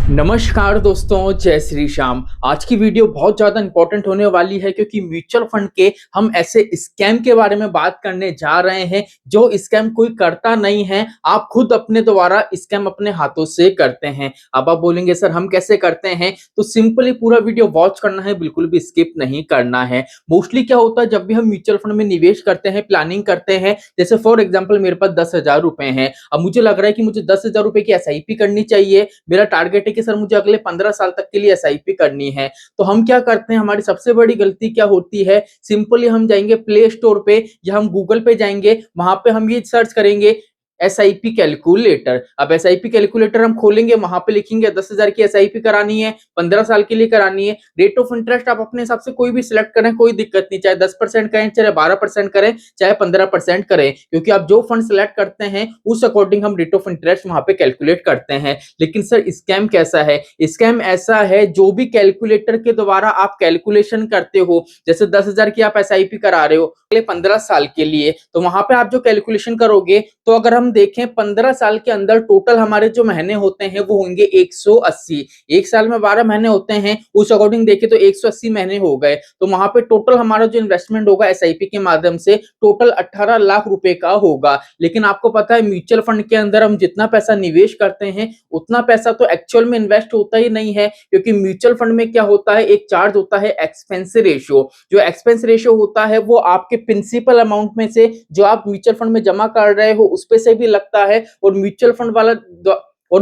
नमस्कार दोस्तों, जय श्री श्याम। आज की वीडियो बहुत ज़्यादा इंपॉर्टेंट होने वाली है क्योंकि म्यूचुअल फंड के हम ऐसे स्कैम के बारे में बात करने जा रहे हैं जो स्कैम कोई करता नहीं है, आप खुद अपने द्वारा स्कैम अपने हाथों से करते हैं। अब आप बोलेंगे सर हम कैसे करते हैं, तो सिंपली पूरा वीडियो वॉच करना है, बिल्कुल भी स्किप नहीं करना है। मोस्टली क्या होता है जब भी हम म्यूचुअल फंड में निवेश करते हैं, प्लानिंग करते हैं, जैसे फॉर एग्जाम्पल मेरे पास 10,000 रुपए हैं। अब मुझे लग रहा है कि मुझे 10,000 रुपए की एसआईपी करनी चाहिए। मेरा टारगेट है कि सर मुझे अगले 15 साल तक के लिए एसआईपी करनी है। तो हम क्या करते हैं, हमारी सबसे बड़ी गलती क्या होती है, सिंपली हम जाएंगे प्ले स्टोर पे या हम गूगल पे जाएंगे, वहां पे हम ये सर्च करेंगे एसआईपी कैलकुलेटर। अब एसआईपी कैलकुलेटर हम खोलेंगे, वहां पे लिखेंगे 10,000 की एसआईपी करानी है, 15 साल के लिए करानी है। रेट ऑफ इंटरेस्ट आप अपने हिसाब से कोई भी सिलेक्ट करें, कोई दिक्कत नहीं, चाहे 10% करें, चाहे 12% करें, चाहे 15% करें, क्योंकि आप जो फंड सिलेक्ट करते हैं उस अकॉर्डिंग हम रेट ऑफ इंटरेस्ट वहां पे कैलकुलेट करते हैं। लेकिन सर स्कैम कैसा है, स्कैम ऐसा है जो भी कैलकुलेटर के द्वारा आप कैलकुलेशन करते हो, जैसे 10,000 की आप एसआईपी करा रहे हो अगले 15 साल के लिए, तो वहां पे आप जो कैलकुलेशन करोगे, तो अगर हम देखें 15 साल के अंदर टोटल हमारे जो महीने होते हैं वो होंगे 180। एक साल में 12 महीने होते हैं, उस अकॉर्डिंग देखें तो 180 महीने हो गए। तो वहां पे टोटल हमारा जो इन्वेस्टमेंट होगा एसआईपी के माध्यम से टोटल 18 लाख रुपए का होगा। लेकिन आपको पता है म्यूचुअल फंड के अंदर हम जितना पैसा निवेश करते हैं उतना पैसा तो एक्चुअल में इन्वेस्ट होता ही नहीं है, क्योंकि म्यूचुअल फंड में क्या होता है, एक चार्ज होता है एक्सपेंस रेशियो। जो एक्सपेंस रेशियो होता है वो आपके प्रिंसिपल अमाउंट में से जो आप म्यूचुअल फंड में जमा कर रहे हो उस पे से भी लगता है, और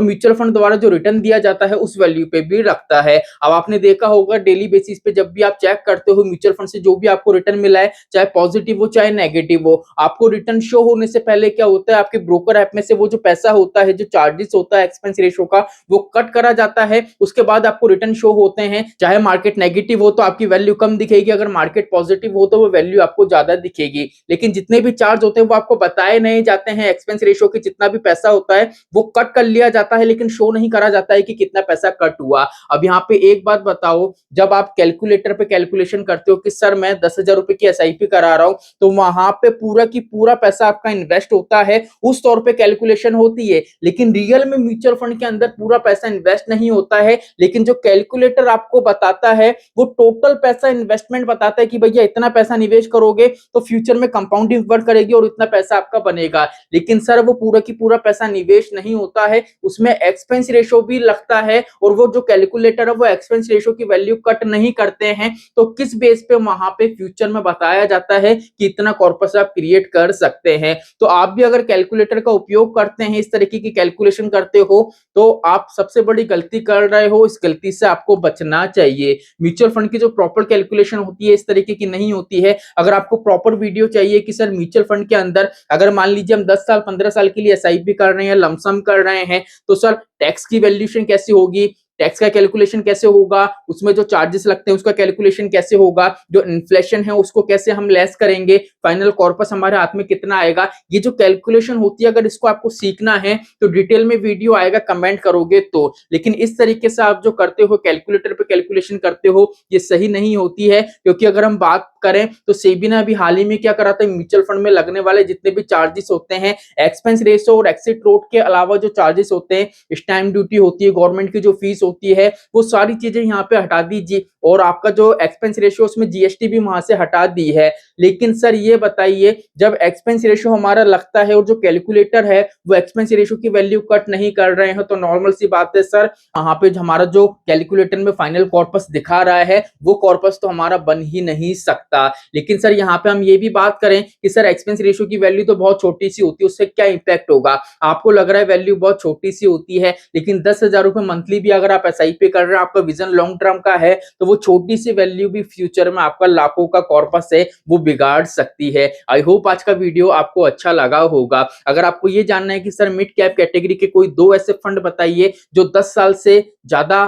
म्यूचुअल फंड द्वारा जो रिटर्न दिया जाता है उस वैल्यू पे भी लगता है। अब आपने देखा होगा डेली बेसिस पे जब भी आप चेक करते हो म्यूचुअल फंड से जो भी आपको रिटर्न मिला है, चाहे पॉजिटिव हो चाहे नेगेटिव हो, आपको रिटर्न शो होने से पहले क्या होता है, आपके ब्रोकर ऐप में से वो जो पैसा होता है, जो चार्जेस होता है एक्सपेंस रेशियो का, वो कट करा जाता है। उसके बाद आपको रिटर्न शो होते हैं। चाहे मार्केट नेगेटिव हो तो आपकी वैल्यू कम दिखेगी, अगर मार्केट पॉजिटिव हो तो वो वैल्यू आपको ज्यादा दिखेगी। लेकिन जितने भी चार्ज होते हैं वो आपको बताए नहीं जाते हैं। एक्सपेंस रेशियो के जितना भी पैसा होता है वो कट कर लिया जाता है, लेकिन शो नहीं करा जाता है कि कितना पैसा कट हुआ। अब यहाँ पे एक बात बताओ, जब आप कैलकुलेटर पे कैलकुलेशन करते हो कि सर मैं 10,000 रुपए की एसआईपी करा रहा हूं, तो वहां पे पूरा की पूरा पैसा आपका इन्वेस्ट होता है, उस तौर पे कैलकुलेशन होती है। लेकिन रियल में म्यूचुअल फंड के अंदर पूरा पैसा इन्वेस्ट नहीं होता है, लेकिन जो कैलकुलेटर आपको बताता है वो टोटल पैसा इन्वेस्टमेंट बताता है कि भैया इतना पैसा निवेश करोगे तो फ्यूचर में कंपाउंडिंग वर्क करेगी और इतना पैसा आपका बनेगा। लेकिन सर वो पूरा की पूरा पैसा निवेश नहीं होता है, उसमें एक्सपेंस रेशियो भी लगता है, और वो जो कैलकुलेटर है वो एक्सपेंस रेशियो की वैल्यू कट नहीं करते हैं। तो किस बेस पे वहां पे फ्यूचर में बताया जाता है कि इतना कॉर्पस आप क्रिएट कर सकते हैं। तो आप भी अगर कैलकुलेटर का उपयोग करते हैं, इस तरीके की कैलकुलेशन करते हो, तो आप सबसे बड़ी गलती कर रहे हो, इस गलती से आपको बचना चाहिए। म्यूचुअल फंड की जो प्रॉपर कैलकुलेशन होती है इस तरीके की नहीं होती है। अगर आपको प्रॉपर वीडियो चाहिए कि सर म्यूचुअल फंड के अंदर अगर मान लीजिए हम 10 साल 15 साल के लिए एसआईपी कर रहे हैं, लमसम कर रहे हैं, तो सर टैक्स की वैल्यूएशन कैसी होगी, टैक्स का कैलकुलेशन कैसे होगा, उसमें जो चार्जेस लगते हैं उसका कैलकुलेशन कैसे होगा, जो इन्फ्लेशन है उसको कैसे हम लेस करेंगे, फाइनल कॉर्पस हमारे हाथ में कितना आएगा, ये जो कैलकुलेशन होती है अगर इसको आपको सीखना है तो डिटेल में वीडियो आएगा, कमेंट करोगे तो। लेकिन इस तरीके से आप जो करते हो कैलकुलेटर पे कैलकुलेशन करते हो, ये सही नहीं होती है। क्योंकि अगर हम बात करें तो सेबी ने अभी हाल ही में क्या करा था, म्यूचुअल फंड में लगने वाले जितने भी चार्जेस होते हैं, एक्सपेंस रेशो और एक्सिट रोड के अलावा जो चार्जेस होते हैं, स्टैम्प ड्यूटी होती है, गवर्नमेंट की जो फीस होती है, वो सारी चीजें यहाँ पे हटा दीजिए, और आपका जो एक्सपेंस रेशियो उसमें जीएसटी भी वहां से हटा दी है। लेकिन सर ये बताइए, जब एक्सपेंस रेशियो हमारा लगता है और जो कैलकुलेटर है वो एक्सपेंस रेशियो की वैल्यू कट नहीं कर रहे हैं, तो नॉर्मल सी बात है सर, वहां पे हमारा जो कैलकुलेटर में फाइनल कॉर्पस दिखा रहा है वो कॉर्पस तो हमारा बन ही नहीं सकता। लेकिन सर यहाँ पे हम ये भी बात करें कि सर एक्सपेंस रेशियो की वैल्यू तो बहुत छोटी सी होती है, उससे क्या इंपैक्ट होगा, आपको लग रहा है वैल्यू बहुत छोटी सी होती है, लेकिन 10,000 रुपए मंथली भी अगर आप एसआईपी कर रहे हैं, आपका विजन लॉन्ग टर्म का है, तो वो छोटी सी वैल्यू भी फ्यूचर में आपका लाखों का कॉर्पस है वो बिगाड़ सकती है। आई होप आज का वीडियो आपको अच्छा लगा होगा। अगर आपको ये जानना है कि सर मिड कैप कैटेगरी के कोई दो ऐसे फंड बताइए जो 10 साल से ज्यादा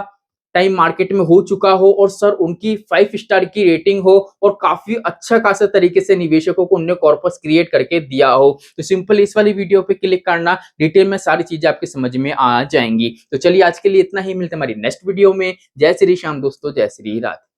टाइम मार्केट में हो चुका हो, और सर उनकी 5 स्टार की रेटिंग हो, और काफी अच्छा खासा तरीके से निवेशकों को उन्हें कॉर्पस क्रिएट करके दिया हो, तो सिंपल इस वाली वीडियो पे क्लिक करना, डिटेल में सारी चीजें आपके समझ में आ जाएंगी। तो चलिए आज के लिए इतना ही, मिलते हैं हमारी नेक्स्ट वीडियो में। जय श्री श्याम दोस्तों, जय श्री राधे।